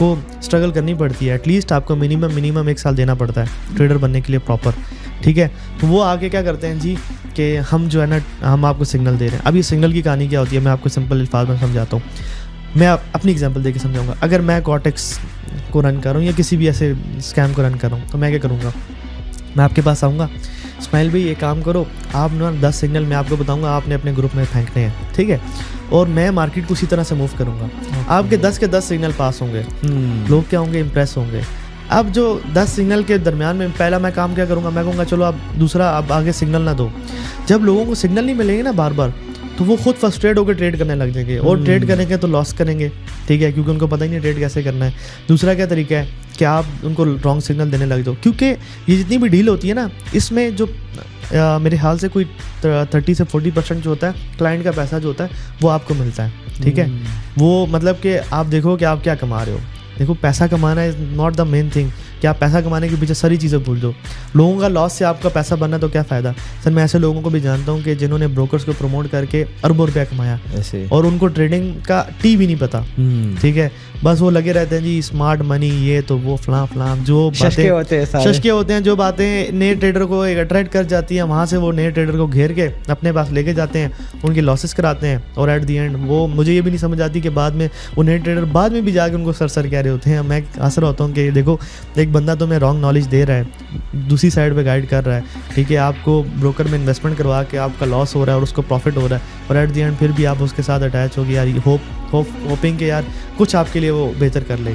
आपको स्ट्रगल करनी पड़ती है, एटलीस्ट आपको मिनिमम 1 साल देना पड़ता है ट्रेडर बनने के लिए प्रॉपर, ठीक है। तो वो आगे क्या करते हैं जी कि हम जो है ना, हम आपको सिग्नल दे रहे हैं। अब ये सिग्नल की कहानी क्या होती है, मैं आपको सिंपल अल्फाज में समझाता हूँ। मैं अपनी एग्जांपल देके समझाऊंगा। अगर मैं कॉर्टेक्स को रन कर रहा हूँ या किसी भी ऐसे स्कैम को रन कर रहा हूँ, तो मैं क्या करूँगा, मैं आपके पास आऊँगा, इस्माइल भाई ये काम करो, आप ना 10 सिग्नल मैं आपको बताऊँगा, आपने अपने ग्रुप में फेंकने हैं, ठीक है। और मैं मार्केट को उसी तरह से मूव करूँगा। आपके 10 के 10 सिग्नल पास होंगे, लोग क्या होंगे, इम्प्रेस होंगे। अब जो 10 सिग्नल के दरमियान में पहला मैं काम क्या करूँगा, मैं कहूँगा चलो आप दूसरा आप आगे सिग्नल ना दो। जब लोगों को सिग्नल नहीं मिलेंगे ना बार बार, तो वो खुद फ्रस्ट्रेट होकर ट्रेड करने लग जाएंगे, और ट्रेड करेंगे तो लॉस करेंगे, ठीक है, क्योंकि उनको पता ही नहीं ट्रेड कैसे करना है। दूसरा क्या तरीका है कि आप उनको रॉन्ग सिग्नल देने लग जाओ, क्योंकि ये जितनी भी डील होती है ना, इसमें जो मेरे ख्याल से कोई 30 से 40% जो होता है क्लाइंट का पैसा जो होता है वो आपको मिलता है, ठीक है। वो मतलब कि आप देखो कि आप क्या कमा रहे हो। देखो पैसा कमाना is not the main thing, कि आप पैसा कमाने के पीछे सारी चीज़ें भूल दो। लोगों का लॉस से आपका पैसा बनना तो क्या फ़ायदा। सर मैं ऐसे लोगों को भी जानता हूँ कि जिन्होंने ब्रोकर्स को प्रमोट करके अरबों रुपया कमाया ऐसे, और उनको ट्रेडिंग का टी भी नहीं पता, ठीक है। बस वो लगे रहते हैं जी स्मार्ट मनी, ये तो वो फलां जो शशके होते हैं, जो बातें नए ट्रेडर को अट्रैक्ट कर जाती हैं, वहाँ से वो नए ट्रेडर को घेर के अपने पास लेके जाते हैं, उनके लॉसेस कराते हैं, और एट दी एंड वो मुझे ये भी नहीं समझ आती कि बाद में वो नए ट्रेडर बाद में भी जाके उनको सर कह रहे होते हैं। मैं आसर होता हूँ कि देखो एक बंदा तुम्हें रॉन्ग नॉलेज दे रहा है, दूसरी साइड पे गाइड कर रहा है, ठीक है, आपको ब्रोकर में इन्वेस्टमेंट करवा के आपका लॉस हो रहा है और उसको प्रॉफिट हो रहा है, और एट दी एंड फिर भी आप उसके साथ अटैच हो गए यार, होपिंग के यार कुछ आपके लिए वो बेहतर कर लेगा।